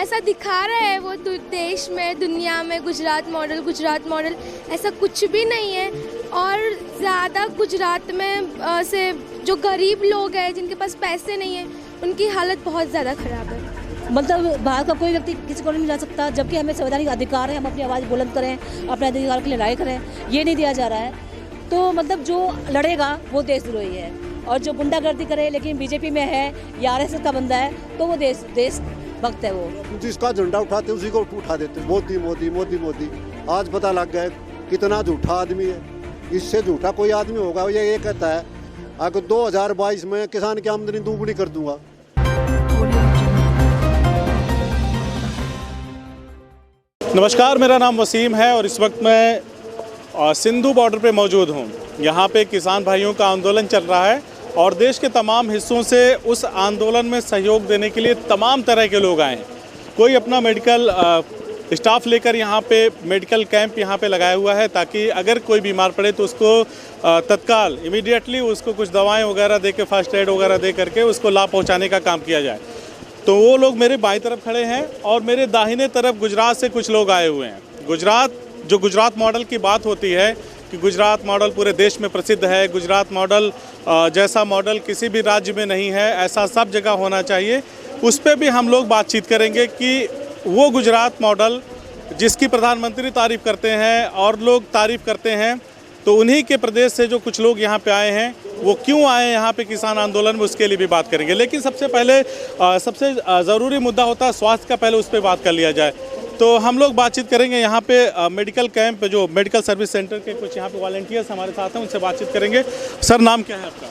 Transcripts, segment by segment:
जैसा दिखा रहे हैं वो देश में, दुनिया में गुजरात मॉडल ऐसा कुछ भी नहीं है। और ज़्यादा गुजरात में से जो गरीब लोग हैं, जिनके पास पैसे नहीं हैं, उनकी हालत बहुत ज़्यादा ख़राब है। मतलब बाहर का कोई व्यक्ति किसी को नहीं जा सकता, जबकि हमें संवैधानिक अधिकार है, हम अपनी आवाज़ बुलंद करें, अपने अधिकार के लिए लड़ाई करें, ये नहीं दिया जा रहा है। तो मतलब जो लड़ेगा वो देशद्रोही है, और जो गुंडागर्दी करे लेकिन बीजेपी में है या आरएसएस का बंदा है तो वो देशभक्त है। वो जिसका झंडा उठाते उसी को उठा देते, मोदी मोदी मोदी मोदी। आज पता लग गया कितना झूठा आदमी है। इससे झूठा कोई आदमी होगा ये कहता है अगर 2022 में किसान की आमदनी दोगुनी कर दूंगा। नमस्कार, मेरा नाम वसीम है और इस वक्त मैं सिंधु बॉर्डर पे मौजूद हूँ। यहाँ पे किसान भाइयों का आंदोलन चल रहा है और देश के तमाम हिस्सों से उस आंदोलन में सहयोग देने के लिए तमाम तरह के लोग आए हैं। कोई अपना मेडिकल स्टाफ लेकर यहाँ पे मेडिकल कैंप यहाँ पे लगाया हुआ है, ताकि अगर कोई बीमार पड़े तो उसको तत्काल इमीडिएटली उसको कुछ दवाएं वगैरह दे के, फर्स्ट एड वगैरह दे करके उसको लाभ पहुँचाने का काम किया जाए। तो वो लोग मेरे बाईं तरफ खड़े हैं और मेरे दाहिने तरफ गुजरात से कुछ लोग आए हुए हैं। गुजरात मॉडल की बात होती है कि गुजरात मॉडल पूरे देश में प्रसिद्ध है। गुजरात मॉडल जैसा मॉडल किसी भी राज्य में नहीं है, ऐसा सब जगह होना चाहिए। उस पर भी हम लोग बातचीत करेंगे कि वो गुजरात मॉडल जिसकी प्रधानमंत्री तारीफ़ करते हैं और लोग तारीफ़ करते हैं, तो उन्हीं के प्रदेश से जो कुछ लोग यहाँ पे आए हैं वो क्यों आए यहाँ पे किसान आंदोलन में, उसके लिए भी बात करेंगे। लेकिन सबसे पहले सबसे ज़रूरी मुद्दा होता है स्वास्थ्य का, पहले उस पर बात कर लिया जाए। तो हम लोग बातचीत करेंगे यहाँ पे मेडिकल कैंप, जो मेडिकल सर्विस सेंटर के कुछ यहाँ पे वॉलंटियर्स हमारे साथ हैं, उनसे बातचीत करेंगे। सर, नाम क्या है आपका?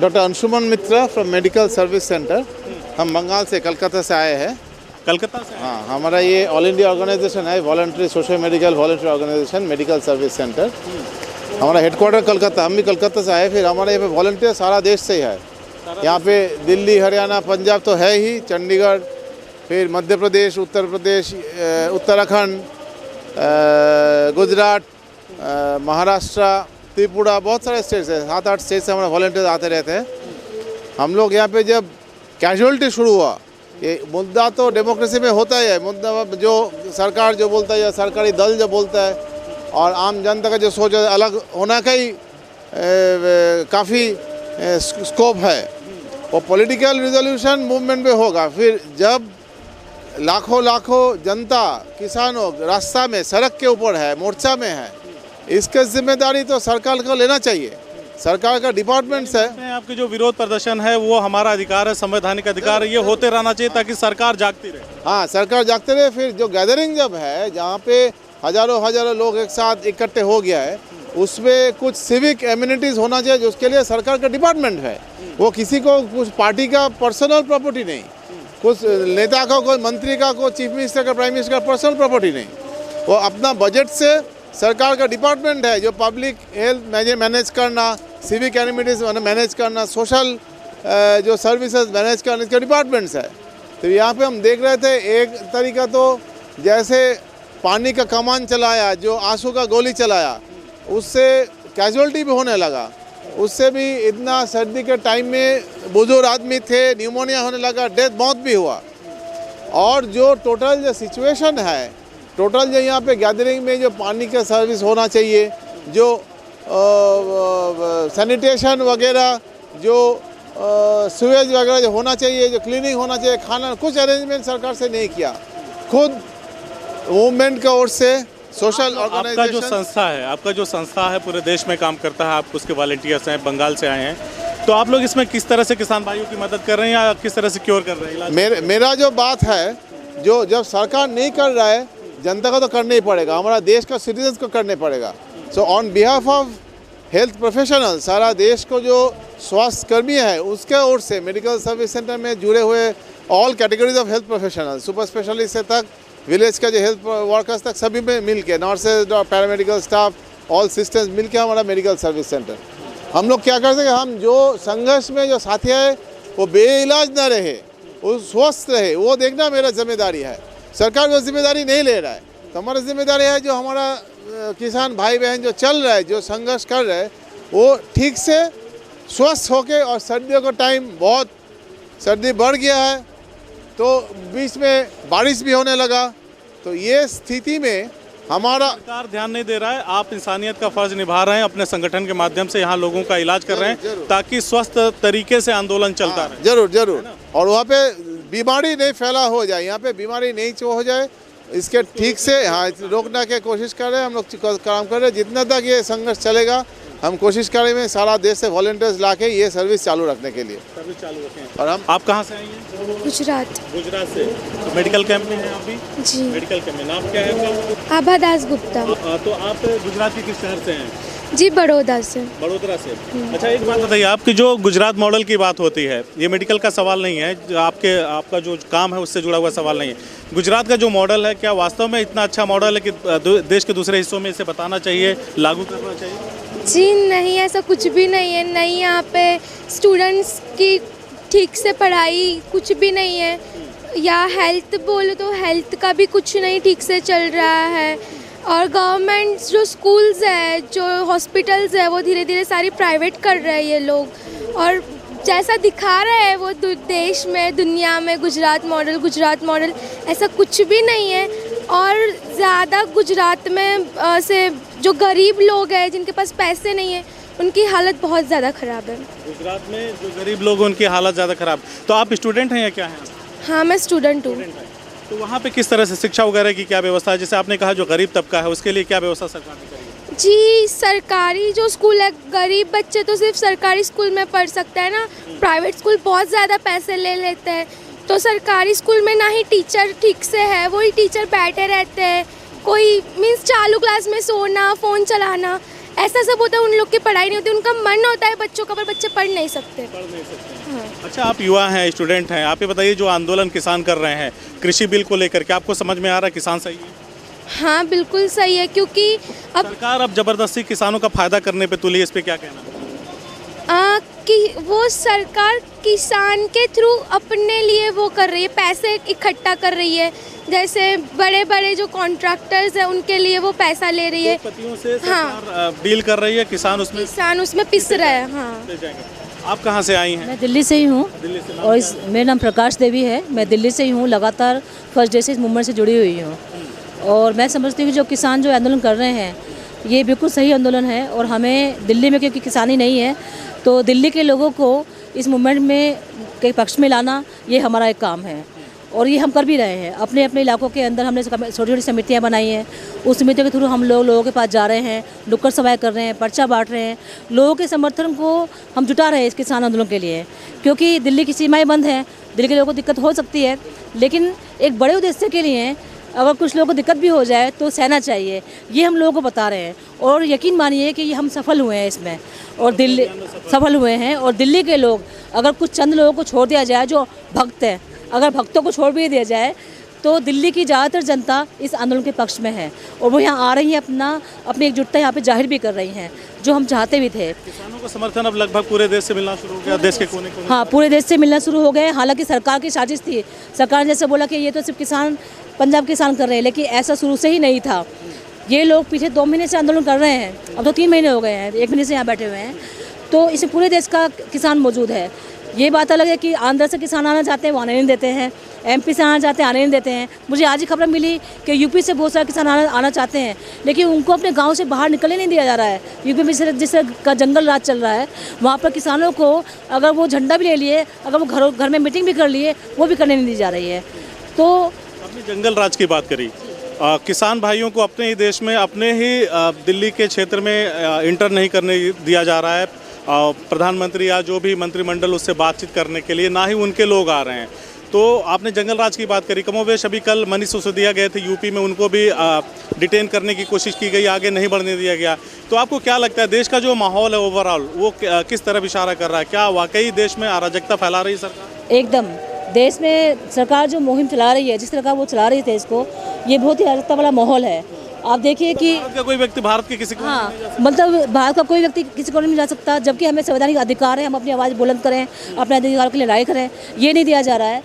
Doctor Anshuman Mitra from medical service centre. हम बंगाल से, कलकत्ता से आए हैं। कलकत्ता से? हाँ, हमारा ये ऑल इंडिया ऑर्गेनाइजेशन है, voluntary social medical voluntary organisation medical service centre. हमारा हेडक्वार्टर कलकत्ता, हम भी कलकत्ता से आए। फिर हमारे यहाँ पे वॉलंटियर सारा देश से ही है। यहाँ पे दिल्ली, हरियाणा, पंजाब तो है ही, चंडीगढ़, फिर मध्य प्रदेश, उत्तर प्रदेश, उत्तराखंड, गुजरात, महाराष्ट्र, त्रिपुरा, बहुत सारे स्टेट्स हैं। 7-8 स्टेट से हमारे वॉलंटियर आते रहते हैं। हम लोग यहाँ पे जब कैजुअलिटी शुरू हुआ, ये मुद्दा तो डेमोक्रेसी में होता ही है, मुद्दा जो सरकार जो बोलता है या सरकारी दल जो बोलता है और आम जनता का जो सोच अलग होना का ही काफ़ी स्कोप है। वो पॉलिटिकल रिजोल्यूशन मूवमेंट में होगा। फिर जब लाखों जनता, किसानों रास्ता में, सड़क के ऊपर है, मोर्चा में है, इसकी जिम्मेदारी तो सरकार को लेना चाहिए। सरकार का डिपार्टमेंट्स है। आपके जो विरोध प्रदर्शन है वो हमारा अधिकार है, संवैधानिक अधिकार है, ये होते रहना चाहिए ताकि सरकार जागती रहे। हाँ, सरकार जागते रहे। फिर जो गैदरिंग जब है, जहाँ पे हजारों लोग एक साथ इकट्ठे हो गया है, उसमें कुछ सिविक एमिनिटीज़ होना चाहिए, जो उसके लिए सरकार का डिपार्टमेंट है। वो किसी को, कुछ पार्टी का पर्सनल प्रॉपर्टी नहीं, कुछ नेता का, कोई मंत्री का, कोई चीफ मिनिस्टर का, प्राइम मिनिस्टर का पर्सनल प्रॉपर्टी नहीं। वो अपना बजट से, सरकार का डिपार्टमेंट है जो पब्लिक हेल्थ मैनेज करना, सिविक एमिनिटीज़ मैनेज करना, सोशल जो सर्विसेज मैनेज करना, इसके डिपार्टमेंट्स है। तो यहाँ पे हम देख रहे थे एक तरीका तो जैसे पानी का कमान चलाया, जो आंसू का गोली चलाया, उससे कैजुअलिटी भी होने लगा। उससे भी इतना सर्दी के टाइम में बुजुर्ग आदमी थे, न्यूमोनिया होने लगा, मौत भी हुआ। और जो टोटल जो सिचुएशन है, टोटल जो यहाँ पे गैदरिंग में जो पानी का सर्विस होना चाहिए, जो सैनिटेशन वगैरह, जो सीवेज वगैरह जो होना चाहिए, जो क्लीनिंग होना चाहिए, खाना, कुछ अरेंजमेंट सरकार से नहीं किया। खुद मूवमेंट की ओर से सोशल ऑर्गेनाइजेशन, आपका जो संस्था है पूरे देश में काम करता है, आप उसके वॉलंटियर्स हैं, बंगाल से आए हैं, तो आप लोग इसमें किस तरह से किसान भाइयों की मदद कर रहे हैं या किस तरह से क्योर कर रहे हैं? मेरा जो बात है, जो जब सरकार नहीं कर रहा है, जनता को तो करना ही पड़ेगा, हमारा देश का सिटीजन्स को करना पड़ेगा। So on behalf of health professional, सारा देश को जो स्वास्थ्य कर्मी है उसके ओर से मेडिकल सर्विस सेंटर में जुड़े हुए all categories of health professional, super specialist से तक, विलेज का जो हेल्थ वर्कर्स तक, सभी में मिल के, nurses, paramedical staff, all systems मिल के हमारा मेडिकल सर्विस सेंटर। हम लोग क्या कर सके, हम जो संघर्ष में जो साथी है वो बेइलाज ना रहे, वो स्वस्थ रहे, वो देखना मेरा जिम्मेदारी है। सरकार वो जिम्मेदारी नहीं ले रहा है, तो हमारा जिम्मेदारी है जो हमारा किसान भाई बहन जो चल रहा है, जो संघर्ष कर रहे हैं, वो ठीक से स्वस्थ होके। और सर्दियों का टाइम बहुत सर्दी बढ़ गया है, तो बीच में बारिश भी होने लगा। तो ये स्थिति में हमारा सरकार ध्यान नहीं दे रहा है, आप इंसानियत का फर्ज निभा रहे हैं, अपने संगठन के माध्यम से यहाँ लोगों का इलाज कर रहे हैं ताकि स्वस्थ तरीके से आंदोलन चलता रहे। जरूर जरूर, और वहाँ पे बीमारी नहीं फैला हो जाए, यहाँ पे बीमारी नहीं हो जाए, इसके ठीक से रोकने की कोशिश कर रहे हैं। हम लोग काम कर रहे हैं, जितना तक ये संघर्ष चलेगा हम कोशिश करेंगे सारा देश से वॉलंटियर्स लाके ये सर्विस चालू रखने के लिए। सर्विस चालू रखें। और हम आप कहाँ से आई हैं? गुजरात। गुजरात से। तो मेडिकल कैंप में हैं आप भी? जी। मेडिकल कैंप में। नाम क्या है आपका? आभा दास गुप्ता। तो आप गुजरात के किस शहर से हैं? जी, बड़ौदा से। बड़ोदरा से। अच्छा, एक बात बताइए, आपकी जो गुजरात मॉडल की बात होती है, ये मेडिकल का सवाल नहीं है, जो आपका जो काम है उससे जुड़ा हुआ सवाल नहीं है। गुजरात का जो मॉडल है, क्या वास्तव में इतना अच्छा मॉडल है कि देश के दूसरे हिस्सों में इसे बताना चाहिए, लागू करना चाहिए? जी नहीं, ऐसा कुछ भी नहीं है। नहीं, यहाँ पे स्टूडेंट्स की ठीक से पढ़ाई कुछ भी नहीं है, या हेल्थ बोलो तो हेल्थ का भी कुछ नहीं ठीक से चल रहा है। और गवर्नमेंट जो स्कूल्स है, जो हॉस्पिटल्स है, वो धीरे धीरे सारी प्राइवेट कर रहे हैं ये लोग। और जैसा दिखा रहे हैं वो देश में, दुनिया में गुजरात मॉडल ऐसा कुछ भी नहीं है। और ज़्यादा गुजरात में से जो गरीब लोग हैं, जिनके पास पैसे नहीं है, उनकी हालत बहुत ज़्यादा ख़राब है। गुजरात में जो गरीब लोग हैं उनकी हालत ज़्यादा ख़राब। तो आप स्टूडेंट हैं या क्या हैं? हाँ, मैं स्टूडेंट हूँ। तो वहाँ पे किस तरह से शिक्षा वगैरह की क्या व्यवस्था है? जैसे आपने कहा जो गरीब तबका है उसके लिए क्या व्यवस्था सरकार ने करी है? जी, सरकारी जो स्कूल है, गरीब बच्चे तो सिर्फ सरकारी स्कूल में पढ़ सकते हैं ना। प्राइवेट स्कूल बहुत ज़्यादा पैसे ले लेते हैं। तो सरकारी स्कूल में ना ही टीचर ठीक से है, वही टीचर बैठे रहते हैं, कोई मीन्स चालू क्लास में सोना, फ़ोन चलाना, ऐसा सब होता है। उन लोग की पढ़ाई नहीं होती, उनका मन होता है बच्चों का, पर बच्चे पढ़ नहीं सकते। हाँ। अच्छा, आप युवा हैं, स्टूडेंट हैं, आप ये बताइए जो आंदोलन किसान कर रहे हैं कृषि बिल को लेकर के, आपको समझ में आ रहा है किसान सही है? हाँ, बिल्कुल सही है, क्योंकि अब सरकार अब जबरदस्ती किसानों का फायदा करने पे तुली है, इस पे क्या कहना? कि वो सरकार किसान के थ्रू अपने लिए वो कर रही है, पैसे इकट्ठा कर रही है। जैसे बड़े बड़े जो कॉन्ट्रैक्टर्स हैं उनके लिए वो पैसा ले रही है। पतियों से सरकार डील कर रही है, किसान उसमें पिस रहे हैं। हाँ। ले जाएंगे। आप कहाँ से आई हैं? मैं दिल्ली से ही हूँ। दिल्ली से। और मेरा नाम प्रकाश देवी है। मैं दिल्ली से ही हूँ, लगातार फर्स्ट डे से इस मूवमेंट से जुड़ी हुई हूँ। और मैं समझती हूँ कि जो किसान जो आंदोलन कर रहे हैं ये बिल्कुल सही आंदोलन है। और हमें दिल्ली में, क्योंकि किसानी नहीं है, तो दिल्ली के लोगों को इस मूवमेंट में के पक्ष में लाना ये हमारा एक काम है। और ये हम कर भी रहे हैं। अपने अपने इलाकों के अंदर हमने छोटी छोटी समितियाँ बनाई हैं। उस समितियों के थ्रू हम लोगों के पास जा रहे हैं, नुक्कड़ सभाएं कर रहे हैं, पर्चा बांट रहे हैं, लोगों के समर्थन को हम जुटा रहे हैं इस किसान आंदोलन के लिए। क्योंकि दिल्ली की सीमाएं बंद हैं, दिल्ली के लोगों को दिक्कत हो सकती है, लेकिन एक बड़े उद्देश्य के लिए अगर कुछ लोगों को दिक्कत भी हो जाए तो सहना चाहिए, ये हम लोगों को बता रहे हैं। और यकीन मानिए कि ये हम सफल हुए हैं इसमें, और दिल्ली सफल हुए हैं। और दिल्ली के लोग, अगर कुछ चंद लोगों को छोड़ दिया जाए जो भक्त हैं, अगर भक्तों को छोड़ भी दिया जाए, तो दिल्ली की ज़्यादातर जनता इस आंदोलन के पक्ष में है। और वो यहाँ आ रही है, अपनी एकजुटता यहाँ पे जाहिर भी कर रही हैं, जो हम चाहते भी थे। किसानों को समर्थन अब लगभग पूरे देश से मिलना शुरू हो गया, देश के कोने कोने। हाँ, पूरे देश से मिलना शुरू हो गए। हालांकि सरकार की साजिश थी, सरकार ने जैसे बोला कि ये तो सिर्फ किसान, पंजाब किसान कर रहे हैं, लेकिन ऐसा शुरू से ही नहीं था। ये लोग पीछे 2 महीने से आंदोलन कर रहे हैं, अब तो 3 महीने हो गए हैं, 1 महीने से यहाँ बैठे हुए हैं। तो इसमें पूरे देश का किसान मौजूद है। ये बात अलग है कि आंध्र से किसान आना चाहते हैं, वो आने नहीं देते हैं, MP से आना चाहते हैं, आने नहीं देते हैं। मुझे आज ही खबर मिली कि यूपी से बहुत सारे किसान आना चाहते हैं, लेकिन उनको अपने गांव से बाहर निकलने नहीं दिया जा रहा है। यूपी में जिस का जंगल राज चल रहा है, वहाँ पर किसानों को अगर वो झंडा भी ले लिए, अगर वो घर में मीटिंग भी कर लिए, वो भी करने नहीं दी जा रही है। तो आपने जंगल राज की बात करी, किसान भाइयों को अपने ही देश में, अपने ही दिल्ली के क्षेत्र में इंटर नहीं करने दिया जा रहा है। प्रधानमंत्री या जो भी मंत्रिमंडल उससे बातचीत करने के लिए ना ही उनके लोग आ रहे हैं। तो आपने जंगल राज की बात करी, कमोवेश अभी कल मनीष सिसोदिया गए थे यूपी में, उनको भी डिटेन करने की कोशिश की गई, आगे नहीं बढ़ने दिया गया। तो आपको क्या लगता है देश का जो माहौल है ओवरऑल वो किस तरफ इशारा कर रहा है? क्या वाकई देश में अराजकता फैला रही है सरकार? एकदम देश में सरकार जो मुहिम चला रही है, जिस तरह का वो चला रही है इसको, ये बहुत ही अराजकता वाला माहौल है। आप देखिए कि भारत का कोई व्यक्ति भारत के किसी को मतलब भारत का कोई व्यक्ति किसी को नहीं जा सकता, जबकि हमें संवैधानिक अधिकार है, हम अपनी आवाज़ बुलंद करें, अपने अधिकार के लिए लड़ाई करें, ये नहीं दिया जा रहा है।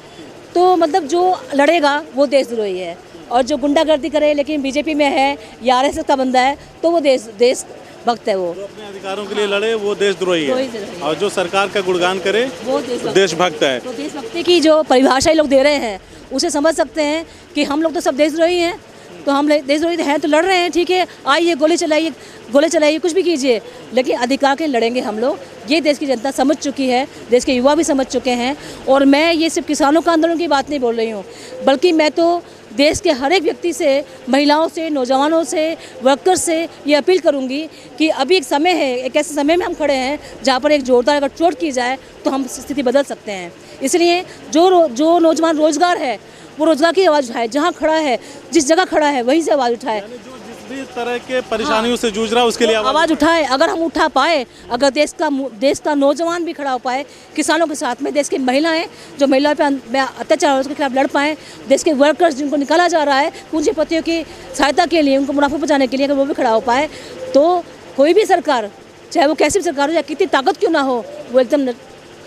तो मतलब जो लड़ेगा वो देशद्रोही है, और जो गुंडागर्दी करे लेकिन बीजेपी में है या RSS का बंदा है, तो वो देश भक्त है वो। जो अपने अधिकारों के लिए लड़े वो देशद्रोही है, देशद्रोही है। और जो सरकार का गुणगान करे वो देशभक्त है। तो देशभक्ति की जो परिभाषा ये लोग दे रहे हैं उसे समझ सकते हैं कि हम लोग तो सब देशद्रोही हैं, तो हम देशद्रोही हैं तो लड़ रहे हैं, ठीक है, आइए गोली चलाइए कुछ भी कीजिए, लेकिन अधिकार के लिए लड़ेंगे हम लोग। ये देश की जनता समझ चुकी है, देश के युवा भी समझ चुके हैं। और मैं ये सिर्फ किसानों का आंदोलन की बात नहीं बोल रही हूँ, बल्कि मैं तो देश के हर एक व्यक्ति से, महिलाओं से, नौजवानों से, वर्कर्स से ये अपील करूंगी कि अभी एक समय है, एक ऐसे समय में हम खड़े हैं जहाँ पर एक जोरदार अगर चोट की जाए तो हम स्थिति बदल सकते हैं। इसलिए जो नौजवान रोजगार है वो रोजगार की आवाज़ उठाए, जहाँ खड़ा है, जिस जगह खड़ा है वहीं से आवाज़ उठाए, जो जिस भी तरह के परेशानियों से जूझ रहा है उसके लिए आवाज़ उठाए। अगर हम उठा पाए, अगर देश का नौजवान भी खड़ा हो पाए किसानों के साथ में, देश की महिलाएं जो महिलाओं पे अत्याचार हो उसके खिलाफ लड़ पाएँ, देश के वर्कर्स जिनको निकाला जा रहा है पूंजीपतियों की सहायता के लिए, उनको मुनाफा पहुँचाने के लिए, अगर वो भी खड़ा हो पाए तो कोई भी सरकार, चाहे वो कैसी भी सरकार हो, चाहे कितनी ताकत क्यों ना हो, वो एकदम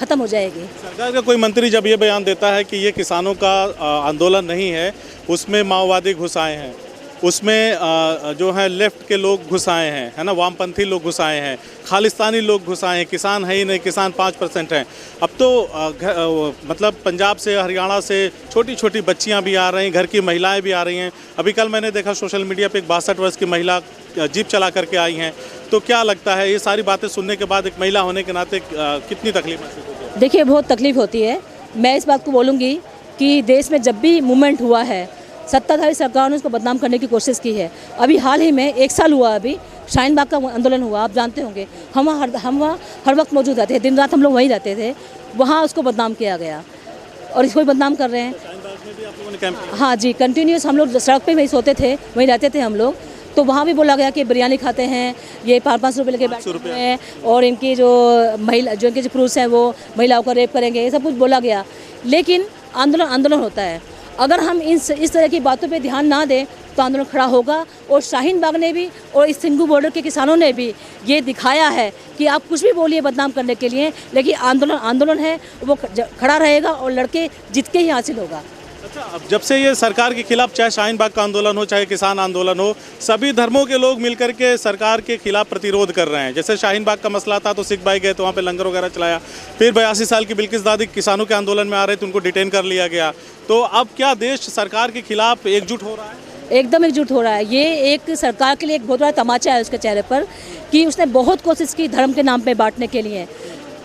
खत्म हो जाएगी। सरकार का कोई मंत्री जब ये बयान देता है कि ये किसानों का आंदोलन नहीं है, उसमें माओवादी घुस आए हैं, उसमें जो है लेफ्ट के लोग घुस आए हैं, है ना, वामपंथी लोग घुस आए हैं, खालिस्तानी लोग घुस आए हैं, किसान है ही नहीं, किसान 5% हैं। अब तो मतलब पंजाब से, हरियाणा से छोटी छोटी बच्चियां भी आ रही हैं, घर की महिलाएं भी आ रही हैं। अभी कल मैंने देखा सोशल मीडिया पे एक 62 वर्ष की महिला जीप चला करके आई हैं। तो क्या लगता है ये सारी बातें सुनने के बाद एक महिला होने के नाते कितनी तकलीफ महसूस होती है? देखिए, बहुत तकलीफ होती है। मैं इस बात को बोलूँगी कि देश में जब भी मूवमेंट हुआ है, सत्ताधारी सरकार ने उसको बदनाम करने की कोशिश की है। अभी हाल ही में 1 साल हुआ, अभी शाहीन बाग का आंदोलन हुआ, आप जानते होंगे, हम वहाँ हर वक्त मौजूद रहते थे, दिन रात हम लोग वहीं रहते थे, वहाँ उसको बदनाम किया गया और इसको भी बदनाम कर रहे हैं। हाँ जी, कंटिन्यूस हम लोग सड़क पे वहीं सोते थे, वहीं रहते थे हम लोग, तो वहाँ भी बोला गया कि बिरयानी खाते हैं, ये 500 रुपये लेके बैठे हुए हैं, और इनकी जो इनके जो पुरुष हैं वो महिलाओं का रेप करेंगे, ये सब कुछ बोला गया। लेकिन आंदोलन होता है, अगर हम इस तरह की बातों पे ध्यान ना दें तो आंदोलन खड़ा होगा। और शाहीन बाग ने भी और इस सिंघू बॉर्डर के किसानों ने भी ये दिखाया है कि आप कुछ भी बोलिए बदनाम करने के लिए, लेकिन आंदोलन है वो खड़ा रहेगा और लड़के जीत के ही हासिल होगा। अच्छा, अब जब से ये सरकार के खिलाफ, चाहे शाहीन बाग का आंदोलन हो, चाहे किसान आंदोलन हो, सभी धर्मों के लोग मिलकर के सरकार के खिलाफ प्रतिरोध कर रहे हैं। जैसे शाहीन बाग का मसला था तो सिख भाई गए तो वहाँ पे लंगर वगैरह चलाया, फिर 82 साल की बिल्किस दादी किसानों के आंदोलन में आ रहे थे, उनको डिटेन कर लिया गया। तो अब क्या देश सरकार के खिलाफ एकजुट हो रहा है? एकदम एकजुट हो रहा है। ये एक सरकार के लिए एक बहुत बड़ा तमाचा है उसके चेहरे पर कि उसने बहुत कोशिश की धर्म के नाम पे बांटने के लिए,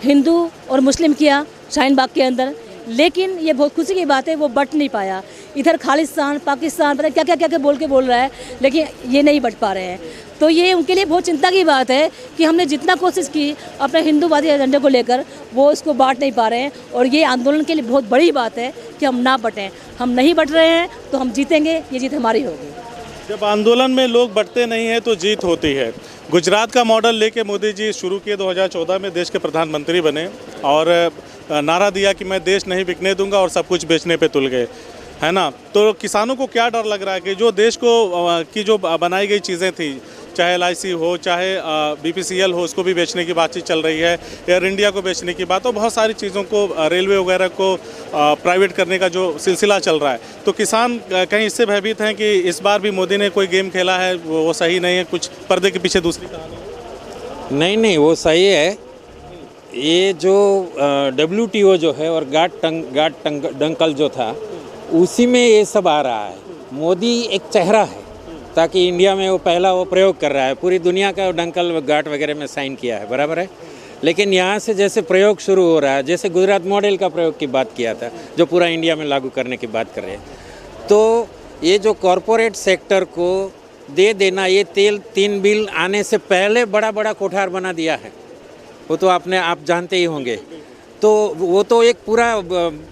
हिंदू और मुस्लिम किया शाहीन बाग के अंदर, लेकिन ये बहुत खुशी की बात है वो बट नहीं पाया। इधर खालिस्तान, पाकिस्तान, पता क्या क्या क्या क्या बोल रहा है, लेकिन ये नहीं बट पा रहे हैं। तो ये उनके लिए बहुत चिंता की बात है कि हमने जितना कोशिश की अपने हिंदूवादी एजेंडे को लेकर, वो इसको बांट नहीं पा रहे हैं। और ये आंदोलन के लिए बहुत बड़ी बात है कि हम ना बटें। हम नहीं बट रहे हैं तो हम जीतेंगे, ये जीत हमारी होगी। जब आंदोलन में लोग बटते नहीं हैं तो जीत होती है। गुजरात का मॉडल लेके मोदी जी शुरू किए, 2014 में देश के प्रधानमंत्री बने और नारा दिया कि मैं देश नहीं बिकने दूंगा, और सब कुछ बेचने पे तुल गए, है ना। तो किसानों को क्या डर लग रहा है कि जो देश को की जो बनाई गई चीज़ें थी, चाहे LIC हो, चाहे BPCL हो, उसको भी बेचने की बातचीत चल रही है, एयर इंडिया को बेचने की बात, और बहुत सारी चीज़ों को, रेलवे वगैरह को प्राइवेट करने का जो सिलसिला चल रहा है। तो किसान कहीं इससे भयभीत हैं कि इस बार भी मोदी ने कोई गेम खेला है वो सही नहीं है, कुछ पर्दे के पीछे दूसरी कहानी? नहीं, वो सही है। ये जो WTO जो है और गाट डंकल जो था, उसी में ये सब आ रहा है। मोदी एक चेहरा है, ताकि इंडिया में वो पहला वो प्रयोग कर रहा है, पूरी दुनिया का डंकल गाट वगैरह में साइन किया है, बराबर है। लेकिन यहाँ से जैसे प्रयोग शुरू हो रहा है, जैसे गुजरात मॉडल का प्रयोग की बात किया था, जो पूरा इंडिया में लागू करने की बात कर रहे हैं, तो ये जो कॉरपोरेट सेक्टर को दे देना, ये 3 बिल आने से पहले बड़ा बड़ा कोठार बना दिया है, वो तो आप जानते ही होंगे। तो वो तो एक पूरा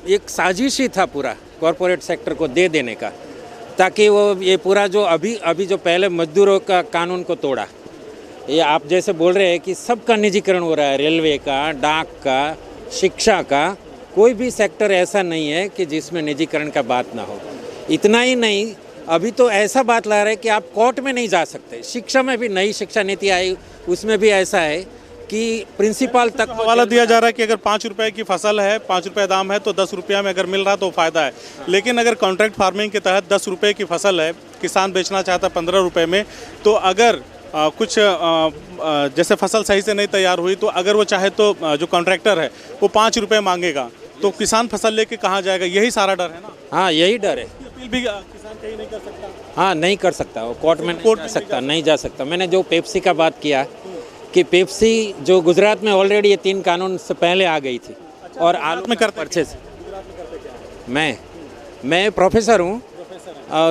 एक साजिश ही था पूरा कॉरपोरेट सेक्टर को दे देने का, ताकि वो ये पूरा जो अभी जो पहले मजदूरों का कानून को तोड़ा, ये आप जैसे बोल रहे हैं कि सबका निजीकरण हो रहा है, रेलवे का, डाक का, शिक्षा का, कोई भी सेक्टर ऐसा नहीं है कि जिसमें निजीकरण का बात ना हो। इतना ही नहीं, अभी तो ऐसा बात ला रहे हैं कि आप कोर्ट में नहीं जा सकते। शिक्षा में भी नई शिक्षा नीति आई, उसमें भी ऐसा है कि प्रिंसिपल तक हवाला दिया जा रहा है कि अगर 5 रुपए की फसल है, 5 रुपए दाम है, तो 10 रुपया में अगर मिल रहा तो फ़ायदा है। लेकिन अगर कॉन्ट्रैक्ट फार्मिंग के तहत 10 रुपए की फसल है, किसान बेचना चाहता 15 रुपए में, तो अगर कुछ जैसे फसल सही से नहीं तैयार हुई तो अगर वो चाहे तो जो कॉन्ट्रैक्टर है वो 5 रुपये मांगेगा, तो किसान फसल लेके कहाँ जाएगा? यही सारा डर है ना। हाँ, यही डर है। अपील भी किसान कहीं नहीं कर सकता। हाँ, नहीं कर सकता, वो कोर्ट में नहीं जा सकता। मैंने जो पेप्सी का बात किया कि पेप्सी जो गुजरात में ऑलरेडी ये 3 कानून से पहले आ गई थी, और आलू में करते परचेज मैं प्रोफेसर हूँ,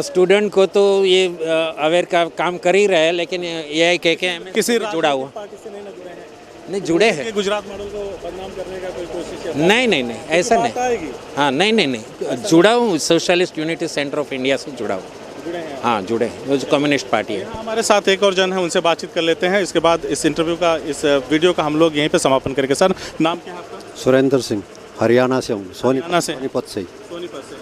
स्टूडेंट को तो ये अवेयर का काम कर ही रहे हैं, लेकिन ये कह के किसी जुड़ा हुआ पार्टी से नहीं ना जुड़े हैं? नहीं जुड़े हैं। गुजरात मॉडल को बदनाम करने का कोई कोशिश है? नहीं ऐसा नहीं। आएगी। हाँ, नहीं जुड़ा हूँ, socialist unity centre of India से जुड़ा हूँ। जुड़े हैं? हाँ, जुड़े हैं, वो जो कम्युनिस्ट पार्टी है। हमारे साथ एक और जन है, उनसे बातचीत कर लेते हैं। इसके बाद इस इंटरव्यू का, इस वीडियो का हम लोग यहीं पे समापन करेंगे। सर, नाम क्या है आपका? सुरेंद्र सिंह, हरियाणा से हूँ, हरियाणा से? सोनीपत से ही। सोनीपत से।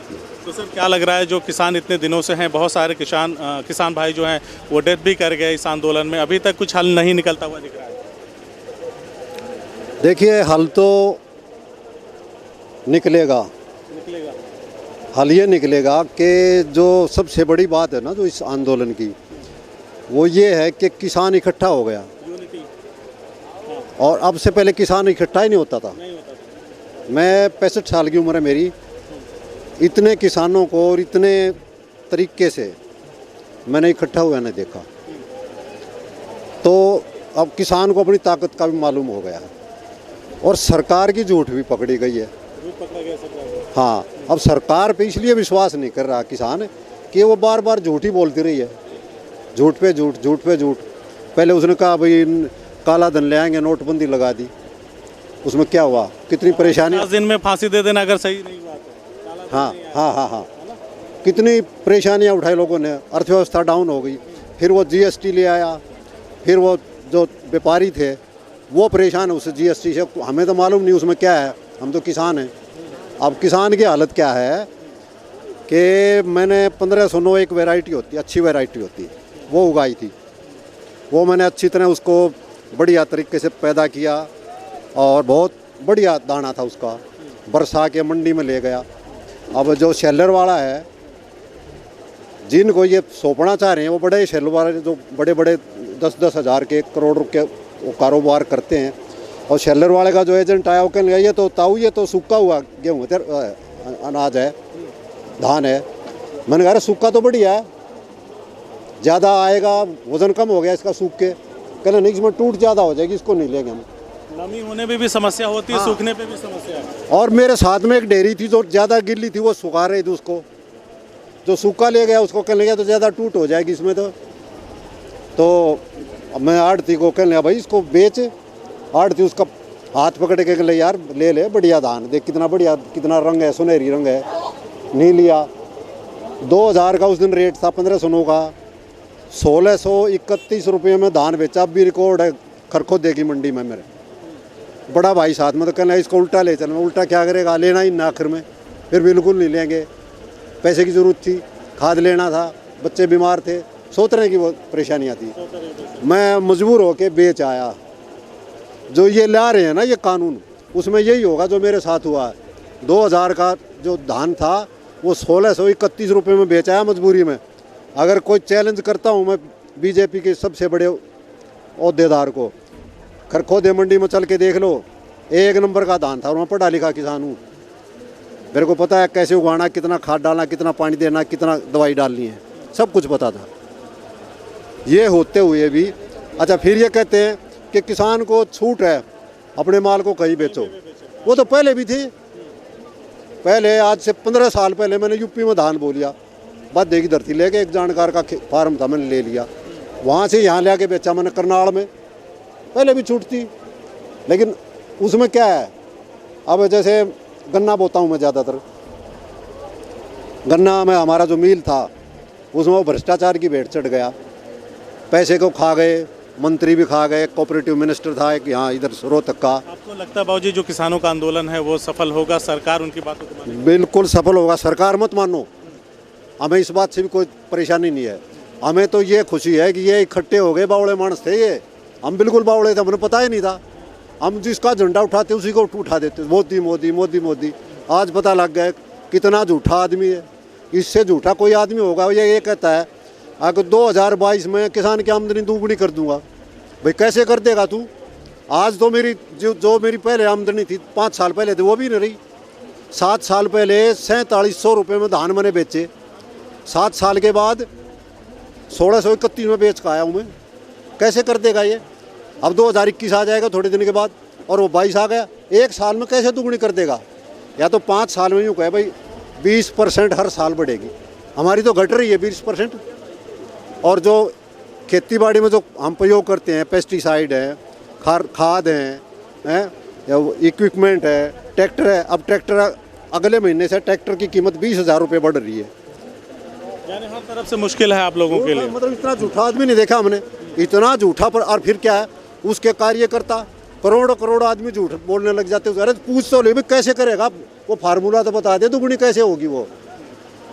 तो सर, क्या लग रहा है, जो किसान इतने दिनों से हैं, बहुत सारे किसान भाई जो हैं वो डेथ भी कर गए इस आंदोलन में, अभी तक कुछ हल नहीं निकलता हुआ दिख रहा है? देखिए, हल तो निकलेगा। हल ये निकलेगा कि जो सबसे बड़ी बात है ना जो इस आंदोलन की, वो ये है कि किसान इकट्ठा हो गया। यूनिटी और अब से पहले किसान इकट्ठा ही नहीं होता था। नहीं होता था। मैं 65 साल की उम्र है मेरी, इतने किसानों को और इतने तरीके से मैंने इकट्ठा हुआ नहीं देखा। तो अब किसान को अपनी ताकत का भी मालूम हो गया है, और सरकार की झूठ भी पकड़ी गई है। पकड़ा गया सरकार को। हाँ, अब सरकार पे इसलिए विश्वास नहीं कर रहा किसान कि वो बार बार झूठ ही बोलती रही है, झूठ पे झूठ, झूठ पे झूठ। पहले उसने कहा भाई काला धन ले आएंगे, नोटबंदी लगा दी, उसमें क्या हुआ, कितनी परेशानी। 10 दिन में फांसी दे देना अगर सही नहीं हुआ तो। हाँ, कितनी परेशानियाँ उठाई लोगों ने, अर्थव्यवस्था डाउन हो गई। फिर वो जीएसटी ले आया, फिर वो जो व्यापारी थे वो परेशान है उस जीएसटी से। हमें तो मालूम नहीं उसमें क्या है, हम तो किसान हैं। अब किसान की हालत क्या है कि मैंने 1509 एक वैरायटी होती, अच्छी वैरायटी होती, वो उगाई थी। वो मैंने अच्छी तरह उसको बढ़िया तरीके से पैदा किया, और बहुत बढ़िया दाना था उसका, बरसा के मंडी में ले गया। अब जो सेलर वाला है, जिनको ये सौंपना चाह रहे हैं, वो बड़े सेलर वाले जो बड़े बड़े 10-10 हज़ार के, करोड़ के वो कारोबार करते हैं। और सेलर वाले का जो एजेंट आया वो कहने लगा ये तो ताऊ, ये तो सूखा हुआ गेहूँ अनाज है, धान है। मैंने कहा सूखा तो बढ़िया है, ज़्यादा आएगा, वज़न कम हो गया इसका सूख के। कहना नहीं, इसमें टूट ज़्यादा हो जाएगी, इसको नहीं लेंगे हम। नमी होने में भी समस्या होती है, हाँ। सूखने पे भी समस्या है। और मेरे साथ में एक डेयरी थी जो ज़्यादा गिल्ली थी, वो सुखा रही थी उसको, जो सूखा ले गया उसको कहने लगा तो ज़्यादा टूट हो जाएगी इसमें। तो मैं आड़ती को कहने लगा भाई इसको बेच। आड़ती उसका हाथ पकड़ के कहले यार ले बढ़िया धान, देख कितना बढ़िया, कितना रंग है, सुनहरी रंग है। नहीं लिया। 2000 का उस दिन रेट था, 1509 का, 1631 रुपये में धान बेचा। अब भी रिकॉर्ड है खरखो देगी मंडी में मेरे बड़ा भाई साथ में। तो कहना इसको उल्टा ले चलना। उल्टा क्या करेगा, लेना ही ना आखिर में। फिर बिल्कुल नहीं लेंगे, पैसे की ज़रूरत थी, खाद लेना था, बच्चे बीमार थे, 100 तरह की वो परेशानियाँ थी। मैं मजबूर होकर बेच आया। जो ये ला रहे हैं ना ये कानून, उसमें यही होगा जो मेरे साथ हुआ है। 2000 का जो धान था वो 1631 रुपये में बेचा है मजबूरी में। अगर कोई चैलेंज करता हूँ मैं बीजेपी के सबसे बड़े ओहदेदार को, खरखोदे मंडी में चल के देख लो, 1 नंबर का धान था। और मैं पढ़ा लिखा किसान हूँ, मेरे को पता है कैसे उगाना, कितना खाद डालना, कितना पानी देना, कितना दवाई डालनी है, सब कुछ पता था। ये होते हुए भी अच्छा फिर ये कहते हैं कि किसान को छूट है, अपने माल को कहीं बेचो। वो तो पहले भी थी। पहले आज से 15 साल पहले मैंने यूपी में धान बो लिया, बादे की धरती लेके, एक जानकार का फार्म था, मैंने ले लिया, वहाँ से यहाँ ले आके बेचा मैंने करनाल में। पहले भी छूट थी, लेकिन उसमें क्या है, अब जैसे गन्ना बोता हूँ मैं ज़्यादातर, गन्ना में हमारा जो मिल था उसमें वो भ्रष्टाचार की भेंट चढ़ गया, पैसे को खा गए, मंत्री भी खा गए, कोऑपरेटिव मिनिस्टर था एक यहाँ इधर रोहतक का। आपको लगता है बाबूजी जो किसानों का आंदोलन है वो सफल होगा, सरकार उनकी बातों को मानेगी? बिल्कुल सफल होगा। सरकार मत मानो, हमें इस बात से भी कोई परेशानी नहीं है। हमें तो ये खुशी है कि ये इकट्ठे हो गए, बावड़े मानस थे ये, हम बिल्कुल बावड़े थे, हमें पता ही नहीं था। हम जिसका झंडा उठाते उसी को उठा देते, मोदी मोदी मोदी मोदी। आज पता लग गया कितना झूठा आदमी है, इससे झूठा कोई आदमी होगा। ये कहता है अगर 2022 में किसान की आमदनी दुगनी कर दूंगा। भाई कैसे कर देगा तू? आज तो मेरी जो मेरी पहले आमदनी थी 5 साल पहले थी वो भी नहीं रही। 7 साल पहले 4700 रुपये में धान मैंने बेचे, 7 साल के बाद 1631 में बेच कर आया हूँ मैं। कैसे कर देगा ये? अब 2021 आ जाएगा थोड़े दिन के बाद और वो 22 आ गया। एक साल में कैसे दुगनी कर देगा? या तो 5 साल में यूँ कहे भाई 20% हर साल बढ़ेगी, हमारी तो घट रही है 20%। और जो खेती बाड़ी में जो हम प्रयोग करते हैं, पेस्टिसाइड है, खाद हैं, इक्विपमेंट है, ट्रैक्टर है। अब ट्रैक्टर अगले महीने से ट्रैक्टर की कीमत 20,000 रुपये बढ़ रही है। यानी हर तरफ से मुश्किल है आप लोगों के लिए। मतलब इतना झूठा आदमी नहीं देखा हमने, इतना झूठा। पर और फिर क्या है, उसके कार्यकर्ता करोड़ों आदमी झूठ बोलने लग जाते हैं। अरे पूछ तो ले कैसे करेगा वो, फार्मूला तो बता दे, दुगनी कैसे होगी वो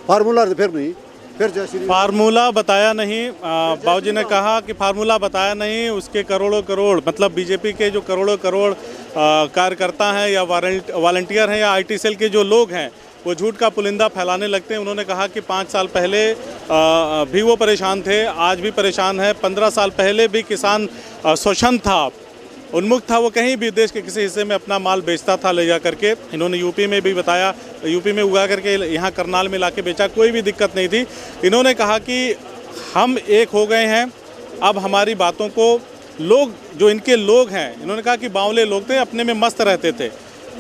फार्मूला? तो फिर नहीं, फिर जैसे फार्मूला बताया नहीं। बाबूजी ने कहा कि फार्मूला बताया नहीं, उसके करोड़ मतलब बीजेपी के जो करोड़ कार्यकर्ता हैं या वॉलंटियर हैं या आईटी सेल के जो लोग हैं वो झूठ का पुलिंदा फैलाने लगते हैं। उन्होंने कहा कि 5 साल पहले भी वो परेशान थे, आज भी परेशान है। 15 साल पहले भी किसान शोषण था, उन्मुख था, वो कहीं भी देश के किसी हिस्से में अपना माल बेचता था ले जा करके। इन्होंने यूपी में भी बताया, यूपी में उगा करके यहाँ करनाल में लाके बेचा, कोई भी दिक्कत नहीं थी। इन्होंने कहा कि हम एक हो गए हैं, अब हमारी बातों को लोग, जो इनके लोग हैं, इन्होंने कहा कि बावले लोग थे, अपने में मस्त रहते थे,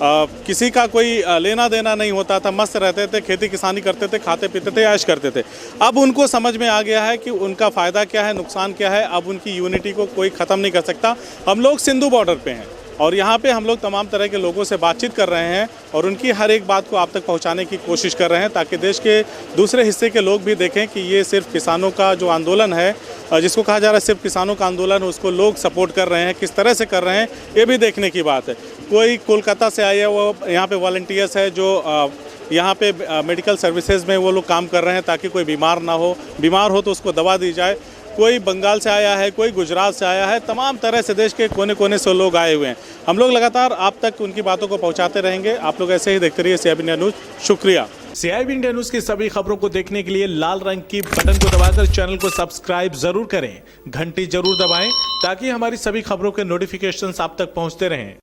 किसी का कोई लेना देना नहीं होता था, मस्त रहते थे, खेती किसानी करते थे, खाते पीते थे, ऐश करते थे। अब उनको समझ में आ गया है कि उनका फ़ायदा क्या है, नुकसान क्या है। अब उनकी यूनिटी को कोई ख़त्म नहीं कर सकता। हम लोग सिंधु बॉर्डर पे हैं और यहाँ पे हम लोग तमाम तरह के लोगों से बातचीत कर रहे हैं और उनकी हर एक बात को आप तक पहुँचाने की कोशिश कर रहे हैं, ताकि देश के दूसरे हिस्से के लोग भी देखें कि ये सिर्फ किसानों का जो आंदोलन है, जिसको कहा जा रहा है सिर्फ किसानों का आंदोलन, उसको लोग सपोर्ट कर रहे हैं, किस तरह से कर रहे हैं, ये भी देखने की बात है। कोई कोलकाता से आए है, वो यहाँ पे वॉलंटियर्स है जो यहाँ पे मेडिकल सर्विसेज में वो लोग काम कर रहे हैं ताकि कोई बीमार ना हो, बीमार हो तो उसको दवा दी जाए। कोई बंगाल से आया है, कोई गुजरात से आया है, तमाम तरह से देश के कोने कोने से लोग आए हुए हैं। हम लोग लगातार आप तक उनकी बातों को पहुँचाते रहेंगे। आप लोग ऐसे ही देखते रहिए CIB इंडिया न्यूज़। शुक्रिया। CIB इंडिया न्यूज़ की सभी खबरों को देखने के लिए लाल रंग की बटन को दबाकर चैनल को सब्सक्राइब जरूर करें, घंटी जरूर दबाएं ताकि हमारी सभी खबरों के नोटिफिकेशंस आप तक पहुंचते रहें।